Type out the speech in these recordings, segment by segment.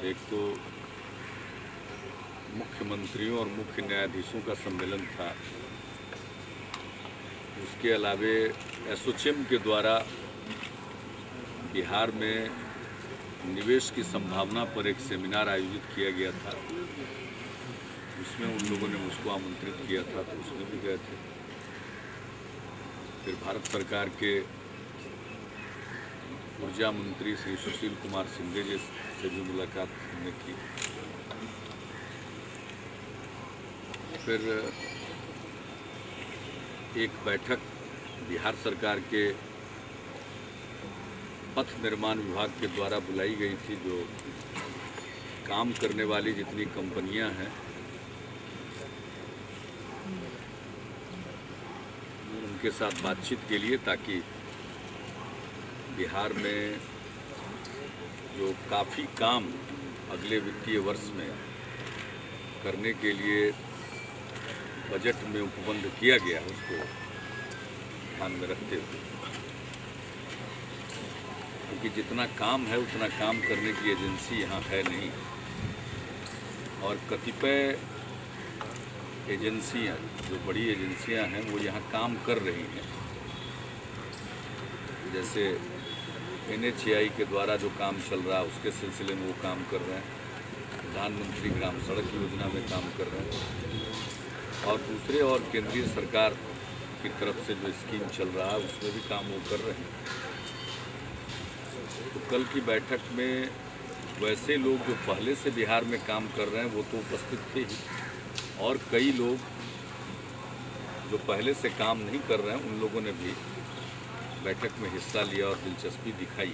एक तो मुख्यमंत्रियों और मुख्य न्यायाधीशों का सम्मेलन था। उसके अलावे एसोचैम के द्वारा बिहार में निवेश की संभावना पर एक सेमिनार आयोजित किया गया था। उसमें उन लोगों ने मुझको आमंत्रित किया था, तो उसमें भी गए थे। फिर भारत सरकार के ऊर्जा मंत्री श्री सुशील कुमार शिंदे जी से भी मुलाकात हमने की। फिर एक बैठक बिहार सरकार के पथ निर्माण विभाग के द्वारा बुलाई गई थी, जो काम करने वाली जितनी कंपनियां हैं उनके साथ बातचीत के लिए, ताकि बिहार में जो काफ़ी काम अगले वित्तीय वर्ष में करने के लिए बजट में उपबंध किया गया, उसको ध्यान में रखते हुए, क्योंकि जितना काम है उतना काम करने की एजेंसी यहाँ है नहीं। और कतिपय एजेंसियाँ, जो बड़ी एजेंसियाँ हैं, वो यहाँ काम कर रही हैं। जैसे NHAI के द्वारा जो काम चल रहा है उसके सिलसिले में वो काम कर रहे हैं, प्रधानमंत्री ग्राम सड़क योजना में काम कर रहे हैं, और दूसरे और केंद्रीय सरकार की तरफ से जो स्कीम चल रहा है उसमें भी काम वो कर रहे हैं। तो कल की बैठक में वैसे लोग जो पहले से बिहार में काम कर रहे हैं वो तो उपस्थित थे ही, और कई लोग जो पहले से काम नहीं कर रहे हैं उन लोगों ने भी बैठक में हिस्सा लिया और दिलचस्पी दिखाई।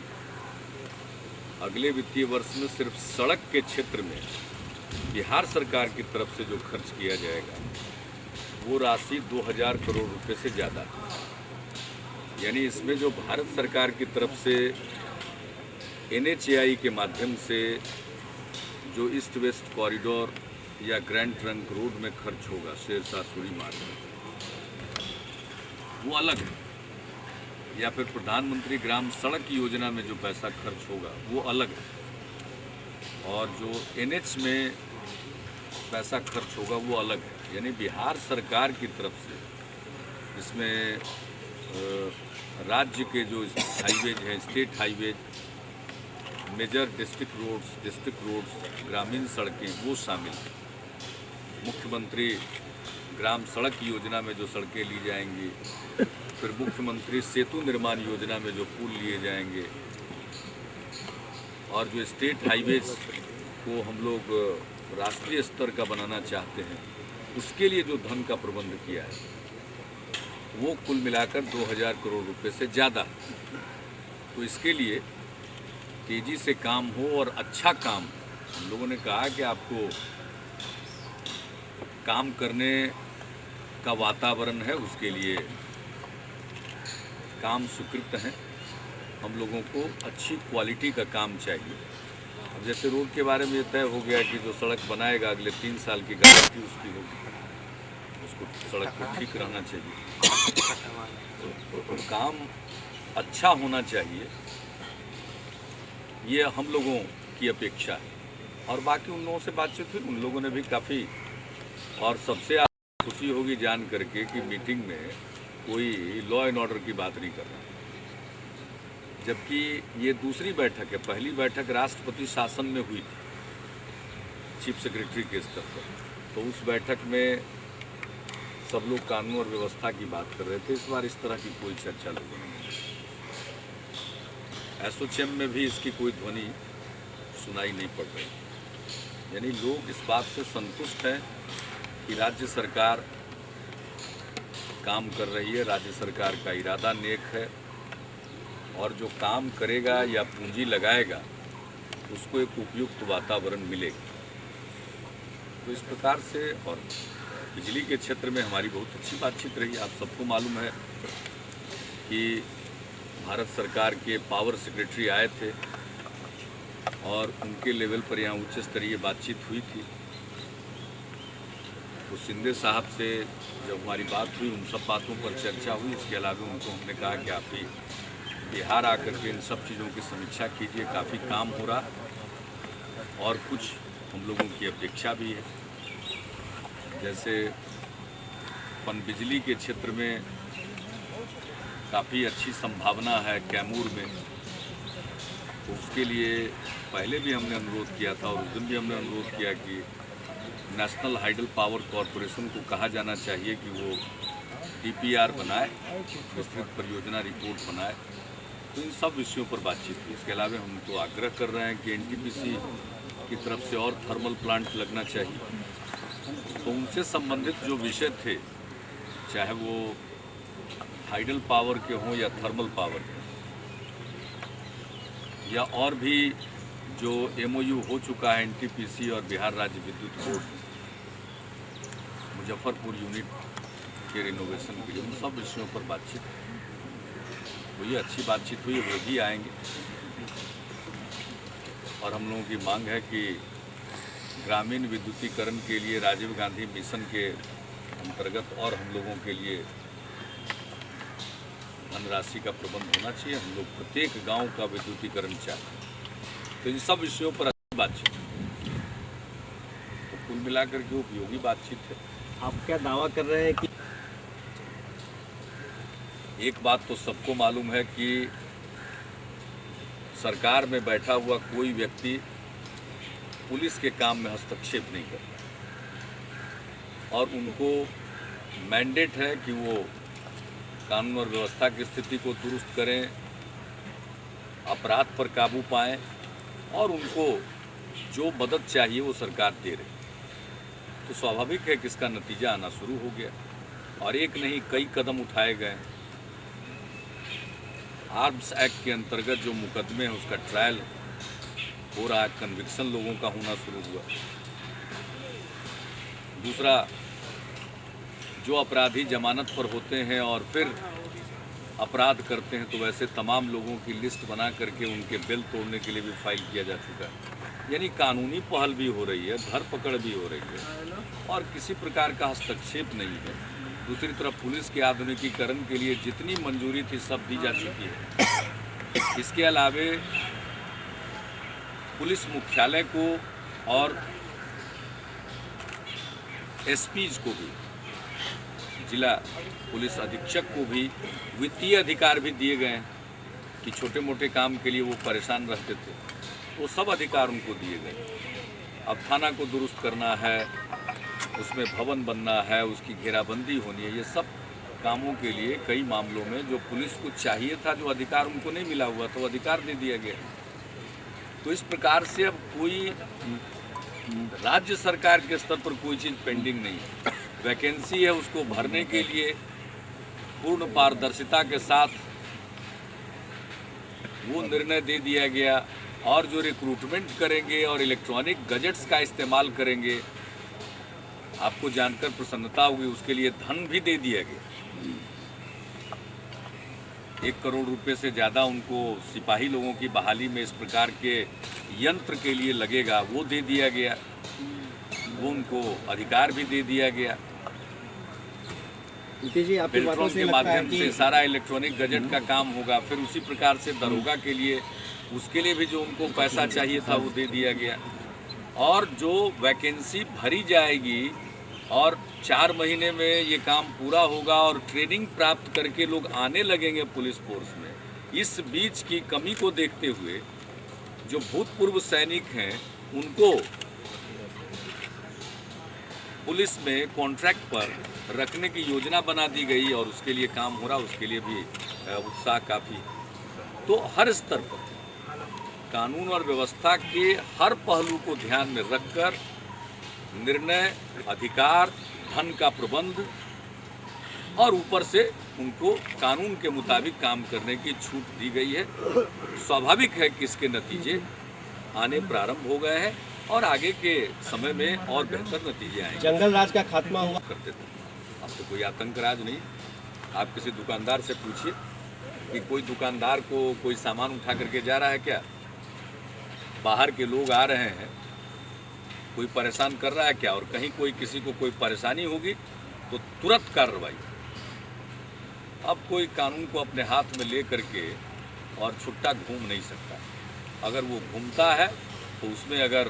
अगले वित्तीय वर्ष में सिर्फ सड़क के क्षेत्र में बिहार सरकार की तरफ से जो खर्च किया जाएगा वो राशि 2000 करोड़ रुपए से ज़्यादा, यानी इसमें जो भारत सरकार की तरफ से NHAI के माध्यम से जो ईस्ट वेस्ट कॉरिडोर या ग्रैंड ट्रंक रोड में खर्च होगा शेरशाह सूरी मार्ग में, वो अलग है, या फिर प्रधानमंत्री ग्राम सड़क योजना में जो पैसा खर्च होगा वो अलग है, और जो NH में पैसा खर्च होगा वो अलग है। यानी बिहार सरकार की तरफ से इसमें राज्य के जो हाईवेज हैं, state highways, major district roads, ग्रामीण सड़कें, वो शामिल हैं। मुख्यमंत्री ग्राम सड़क योजना में जो सड़कें ली जाएंगी, फिर मुख्यमंत्री सेतु निर्माण योजना में जो पुल लिए जाएंगे, और जो स्टेट हाईवेज को हम लोग राष्ट्रीय स्तर का बनाना चाहते हैं, उसके लिए जो धन का प्रबंध किया है वो कुल मिलाकर 2000 करोड़ रुपए से ज़्यादा। तो इसके लिए तेज़ी से काम हो और अच्छा काम, हम लोगों ने कहा कि आपको काम करने का वातावरण है, उसके लिए काम स्वीकृत हैं। हम लोगों को अच्छी क्वालिटी का काम चाहिए। अब जैसे रोड के बारे में ये तय हो गया कि जो सड़क बनाएगा अगले 3 साल की गारंटी उसकी होगी, उसको सड़क को ठीक रहना चाहिए, तो काम अच्छा होना चाहिए, ये हम लोगों की अपेक्षा है। और बाकी उन लोगों से बातचीत हुई, उन लोगों ने भी काफ़ी, और सबसे खुशी होगी जान करके कि मीटिंग में कोई लॉ एंड ऑर्डर की बात नहीं कर रहा, जबकि ये दूसरी बैठक है। पहली बैठक राष्ट्रपति शासन में हुई थी चीफ सेक्रेटरी के स्तर पर, तो उस बैठक में सब लोग कानून और व्यवस्था की बात कर रहे थे। इस बार इस तरह की कोई चर्चा लोगों ने नहीं। एसोचैम में भी इसकी कोई ध्वनि सुनाई नहीं पड़ रही। यानी लोग इस बात से संतुष्ट हैं कि राज्य सरकार काम कर रही है, राज्य सरकार का इरादा नेक है, और जो काम करेगा या पूंजी लगाएगा उसको एक उपयुक्त वातावरण मिलेगा। तो इस प्रकार से, और बिजली के क्षेत्र में हमारी बहुत अच्छी बातचीत रही। आप सबको मालूम है कि भारत सरकार के पावर सेक्रेटरी आए थे और उनके लेवल पर यहाँ उच्च स्तरीय बातचीत हुई थी। तो शिंदे साहब से जब हमारी बात हुई, उन सब बातों पर चर्चा हुई। इसके अलावा उनको हमने कहा कि आप भी बिहार आकर के इन सब चीज़ों की समीक्षा कीजिए, काफ़ी काम हो रहा, और कुछ हम लोगों की अपेक्षा भी है। जैसे पनबिजली के क्षेत्र में काफ़ी अच्छी संभावना है कैमूर में, तो उसके लिए पहले भी हमने अनुरोध किया था और उस दिन भी हमने अनुरोध किया कि नेशनल हाइडल पावर कॉरपोरेशन को कहा जाना चाहिए कि वो DPR बनाए, विस्तृत परियोजना रिपोर्ट बनाए। तो इन सब विषयों पर बातचीत हुई। इसके अलावा हम तो आग्रह कर रहे हैं कि NTPC की तरफ से और थर्मल प्लांट लगना चाहिए। तो उनसे संबंधित जो विषय थे, चाहे वो हाइडल पावर के हों या थर्मल पावर के, या और भी जो MOU हो चुका है NTPC और बिहार राज्य विद्युत बोर्ड मुजफ्फरपुर यूनिट के रिनोवेशन के लिए, उन सब विषयों पर बातचीत हुई। अच्छी बातचीत हुई, वो भी आएंगे। और हम लोगों की मांग है कि ग्रामीण विद्युतीकरण के लिए राजीव गांधी मिशन के अंतर्गत और हम लोगों के लिए धनराशि का प्रबंध होना चाहिए। हम लोग प्रत्येक गांव का विद्युतीकरण चाहते हैं। तो इन सब विषयों पर अच्छी बातचीत, तो कुल मिलाकर के उपयोगी बातचीत है। आप क्या दावा कर रहे हैं कि एक बात तो सबको मालूम है कि सरकार में बैठा हुआ कोई व्यक्ति पुलिस के काम में हस्तक्षेप नहीं करता, और उनको मैंडेट है कि वो कानून और व्यवस्था की स्थिति को दुरुस्त करें, अपराध पर काबू पाएं, और उनको जो मदद चाहिए वो सरकार दे रही। तो स्वाभाविक है कि इसका नतीजा आना शुरू हो गया, और एक नहीं कई कदम उठाए गए। आर्म्स एक्ट के अंतर्गत जो मुकदमे हैं उसका ट्रायल हो रहा है, कन्विक्शन लोगों का होना शुरू हुआ। दूसरा, जो अपराधी जमानत पर होते हैं और फिर अपराध करते हैं, तो वैसे तमाम लोगों की लिस्ट बना करके उनके बिल तोड़ने के लिए भी फाइल किया जा चुका है। यानी कानूनी पहल भी हो रही है, धरपकड़ भी हो रही है, और किसी प्रकार का हस्तक्षेप नहीं है। दूसरी तरफ पुलिस के आधुनिकीकरण के लिए जितनी मंजूरी थी सब दी जा चुकी है। इसके अलावे पुलिस मुख्यालय को और SPs को भी, जिला पुलिस अधीक्षक को भी वित्तीय अधिकार भी दिए गए हैं कि छोटे मोटे काम के लिए वो परेशान रहते थे, वो सब अधिकार उनको दिए गए। अब थाना को दुरुस्त करना है, उसमें भवन बनना है, उसकी घेराबंदी होनी है, ये सब कामों के लिए कई मामलों में जो पुलिस को चाहिए था, जो अधिकार उनको नहीं मिला हुआ, तो अधिकार दे दिया गया। तो इस प्रकार से अब कोई राज्य सरकार के स्तर पर कोई चीज़ पेंडिंग नहीं है। वैकेंसी है, उसको भरने के लिए पूर्ण पारदर्शिता के साथ वो निर्णय दे दिया गया, और जो रिक्रूटमेंट करेंगे और इलेक्ट्रॉनिक गजेट्स का इस्तेमाल करेंगे, आपको जानकर प्रसन्नता होगी, उसके लिए धन भी दे दिया गया। 1 करोड़ रुपए से ज़्यादा उनको सिपाही लोगों की बहाली में इस प्रकार के यंत्र के लिए लगेगा, वो दे दिया गया। वो उनको अधिकार भी दे दिया गया। जी, आपकी बातों से के माध्यम से सारा इलेक्ट्रॉनिक गजेट का काम होगा। फिर उसी प्रकार से दरोगा के लिए, उसके लिए भी जो उनको पैसा चाहिए था वो दे दिया गया। और जो वैकेंसी भरी जाएगी और 4 महीने में ये काम पूरा होगा और ट्रेनिंग प्राप्त करके लोग आने लगेंगे पुलिस फोर्स में, इस बीच की कमी को देखते हुए जो भूतपूर्व सैनिक हैं उनको पुलिस में कॉन्ट्रैक्ट पर रखने की योजना बना दी गई, और उसके लिए काम हो रहा, उसके लिए भी उत्साह काफ़ी। तो हर स्तर पर कानून और व्यवस्था के हर पहलू को ध्यान में रखकर निर्णय, अधिकार, धन का प्रबंध, और ऊपर से उनको कानून के मुताबिक काम करने की छूट दी गई है। स्वाभाविक है कि इसके नतीजे आने प्रारंभ हो गए हैं, और आगे के समय में और बेहतर नतीजे आएंगे। जंगल राज का खात्मा हुआ करते थे, अब तो कोई आतंक राज नहीं। आप किसी दुकानदार से पूछिए कि कोई दुकानदार को कोई सामान उठा करके जा रहा है क्या, बाहर के लोग आ रहे हैं, कोई परेशान कर रहा है क्या, और कहीं कोई किसी को कोई परेशानी होगी तो तुरंत कार्रवाई। अब कोई कानून को अपने हाथ में ले करके और छुट्टा घूम नहीं सकता। अगर वो घूमता है तो उसमें अगर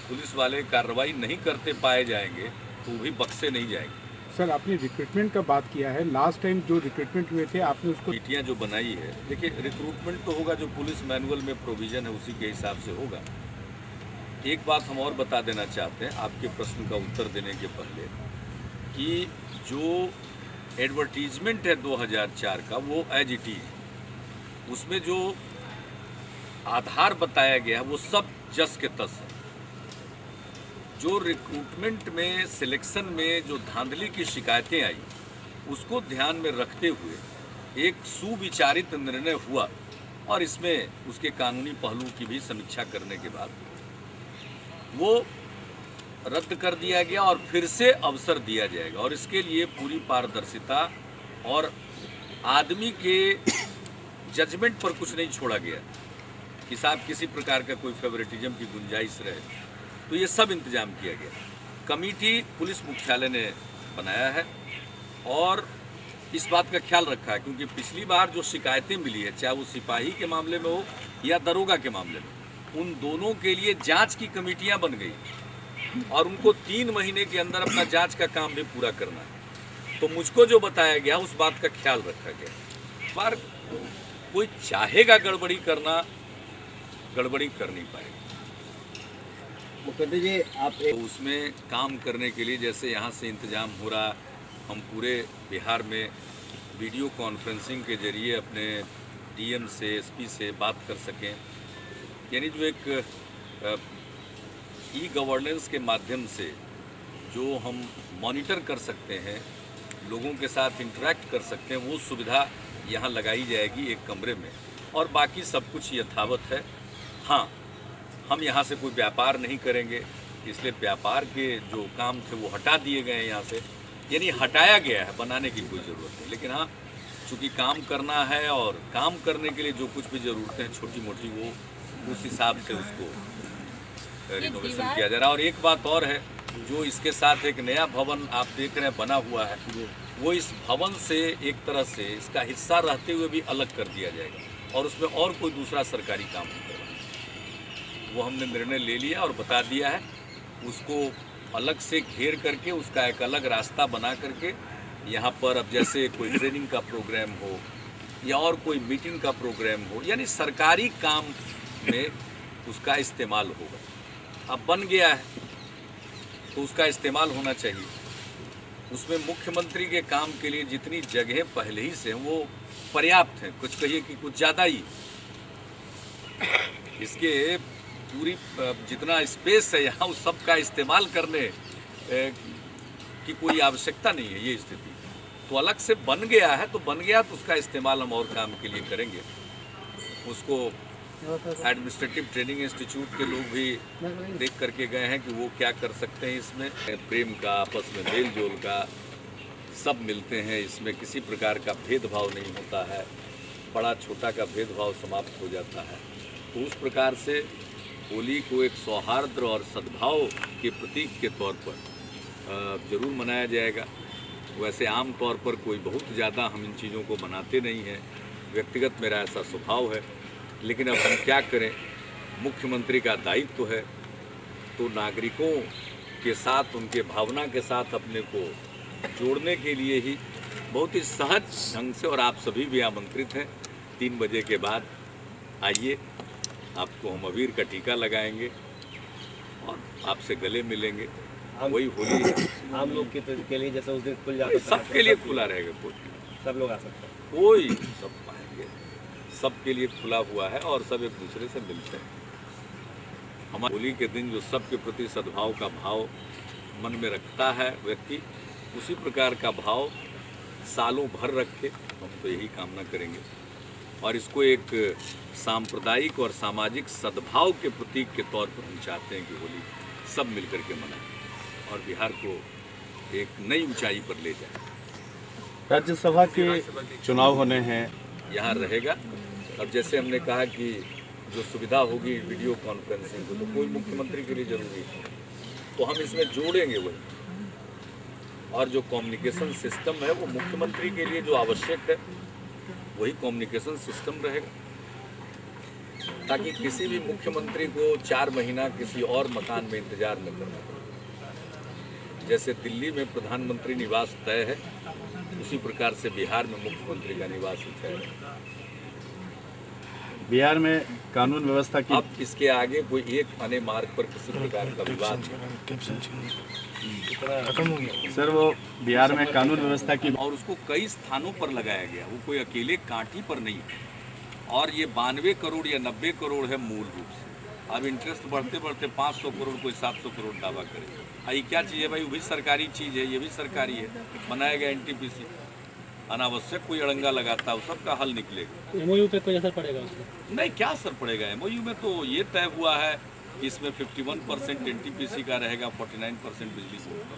पुलिस वाले कार्रवाई नहीं करते पाए जाएंगे तो भी बख्शे नहीं जाएंगे। सर, आपने रिक्रूटमेंट का बात किया है। लास्ट टाइम जो रिक्रूटमेंट हुए थे आपने उसको नीतियाँ जो बनाई है, देखिए रिक्रूटमेंट तो होगा जो पुलिस मैनुअल में प्रोविज़न है उसी के हिसाब से होगा। एक बात हम और बता देना चाहते हैं आपके प्रश्न का उत्तर देने के पहले कि जो एडवर्टीजमेंट है 2004 का वो एज इट इज, उसमें जो आधार बताया गया है वो सब जस के तस है। जो रिक्रूटमेंट में सिलेक्शन में जो धांधली की शिकायतें आई उसको ध्यान में रखते हुए एक सुविचारित निर्णय हुआ और इसमें उसके कानूनी पहलुओं की भी समीक्षा करने के बाद वो रद्द कर दिया गया और फिर से अवसर दिया जाएगा। और इसके लिए पूरी पारदर्शिता और आदमी के जजमेंट पर कुछ नहीं छोड़ा गया कि साहब किसी प्रकार का कोई फेवरेटिज्म की गुंजाइश रहे, तो ये सब इंतजाम किया गया। कमेटी पुलिस मुख्यालय ने बनाया है और इस बात का ख्याल रखा है क्योंकि पिछली बार जो शिकायतें मिली है चाहे वो सिपाही के मामले में हो या दरोगा के मामले में, उन दोनों के लिए जांच की कमेटियां बन गई और उनको 3 महीने के अंदर अपना जांच का काम भी पूरा करना है। तो मुझको जो बताया गया उस बात का ख्याल रखा गया। पर कोई चाहेगा गड़बड़ी करना, गड़बड़ी कर नहीं पाएगा। मुख्यमंत्री जी आप तो उसमें काम करने के लिए जैसे यहाँ से इंतजाम हो रहा, हम पूरे बिहार में वीडियो कॉन्फ्रेंसिंग के जरिए अपने डीएम से एसपी से बात कर सकें, यानी जो एक ई गवर्नेंस के माध्यम से जो हम मॉनिटर कर सकते हैं, लोगों के साथ इंटरेक्ट कर सकते हैं, वो सुविधा यहाँ लगाई जाएगी एक कमरे में और बाकी सब कुछ यथावत है। हाँ, हम यहाँ से कोई व्यापार नहीं करेंगे, इसलिए व्यापार के जो काम थे वो हटा दिए गए हैं यहाँ से, यानी हटाया गया है, बनाने की कोई ज़रूरत नहीं। लेकिन हाँ, चूँकि काम करना है और काम करने के लिए जो कुछ भी ज़रूरतें हैं छोटी मोटी, वो उस हिसाब से उसको रिनोवेशन किया जा रहा है। और एक बात और है, जो इसके साथ एक नया भवन आप देख रहे हैं बना हुआ है, वो इस भवन से एक तरह से इसका हिस्सा रहते हुए भी अलग कर दिया जाएगा और उसमें और कोई दूसरा सरकारी काम नहीं करवाना। वो हमने निर्णय ले लिया और बता दिया है, उसको अलग से घेर करके उसका एक अलग रास्ता बना करके यहाँ पर अब जैसे कोई ट्रेनिंग का प्रोग्राम हो या और कोई मीटिंग का प्रोग्राम हो, यानी सरकारी काम में उसका इस्तेमाल होगा। अब बन गया है तो उसका इस्तेमाल होना चाहिए। उसमें मुख्यमंत्री के काम के लिए जितनी जगह पहले ही से हैं वो पर्याप्त हैं, कुछ कहिए कि कुछ ज़्यादा ही। इसके पूरी जितना स्पेस है यहाँ उस सब का इस्तेमाल करने की कोई आवश्यकता नहीं है। ये स्थिति तो अलग से बन गया है, तो बन गया तो उसका इस्तेमाल हम और काम के लिए करेंगे। उसको एडमिनिस्ट्रेटिव ट्रेनिंग इंस्टीट्यूट के लोग भी देख करके गए हैं कि वो क्या कर सकते हैं। इसमें प्रेम का, आपस में मेल जोल का, सब मिलते हैं। इसमें किसी प्रकार का भेदभाव नहीं होता है, बड़ा छोटा का भेदभाव समाप्त हो जाता है। तो उस प्रकार से होली को एक सौहार्द और सद्भाव के प्रतीक के तौर पर ज़रूर मनाया जाएगा। वैसे आम तौर पर कोई बहुत ज़्यादा हम इन चीज़ों को मनाते नहीं हैं, व्यक्तिगत मेरा ऐसा स्वभाव है। लेकिन अब हम क्या करें, मुख्यमंत्री का दायित्व है, तो नागरिकों के साथ, उनके भावना के साथ अपने को जोड़ने के लिए ही बहुत ही सहज ढंग से, और आप सभी भी आमंत्रित हैं, 3 बजे के बाद आइए, आपको हम अबीर का टीका लगाएंगे और आपसे गले मिलेंगे। वही होली है। आम लोग के लिए जैसे उस दिन खुल जाता है, सबके लिए खुला रहेगा, कोई सब लोग आ सकते हैं, कोई सब आएंगे, सबके लिए खुला हुआ है और सब एक दूसरे से मिलते हैं। हमारे होली के दिन जो सबके प्रति सद्भाव का भाव मन में रखता है व्यक्ति, उसी प्रकार का भाव सालों भर रखे, हम तो यही कामना करेंगे। और इसको एक सांप्रदायिक और सामाजिक सद्भाव के प्रतीक के तौर पर हम चाहते हैं कि होली सब मिलकर के मनाएं और बिहार को एक नई ऊंचाई पर ले जाए। राज्यसभा के चुनाव होने हैं, यहाँ रहेगा। और जैसे हमने कहा कि जो सुविधा होगी वीडियो कॉन्फ्रेंसिंग को, तो कोई मुख्यमंत्री के लिए जरूरी है, तो हम इसमें जोड़ेंगे वही। और जो कम्युनिकेशन सिस्टम है वो मुख्यमंत्री के लिए जो आवश्यक है वही कम्युनिकेशन सिस्टम रहेगा। ताकि किसी भी मुख्यमंत्री को 4 महीना किसी और मकान में इंतजार न करना पड़े। जैसे दिल्ली में प्रधानमंत्री निवास तय है, उसी प्रकार से बिहार में मुख्यमंत्री का निवास तय है। बिहार में कानून व्यवस्था की अब इसके आगे कोई एक अने मार्ग पर किसी प्रकार का विवाद सर, वो बिहार में कानून व्यवस्था की और उसको कई स्थानों पर लगाया गया, वो कोई अकेले कांटी पर नहीं है। और ये 92 करोड़ या 90 करोड़ है मूल रूप से। अब इंटरेस्ट बढ़ते बढ़ते 500 करोड़ कोई 700 करोड़ दावा करे। ये क्या चीज़ है भाई? वो भी सरकारी चीज़ है, ये भी सरकारी है, बनाया गया NTPC। अनावश्यक कोई अड़ंगा लगाता है, वो सबका हल निकलेगा। MOU पे कोई असर पड़ेगा उसका? नहीं, क्या असर पड़ेगा? MOU में तो ये तय हुआ है कि इसमें 51% NTPC का रहेगा, 49% बिजली बोर्ड का।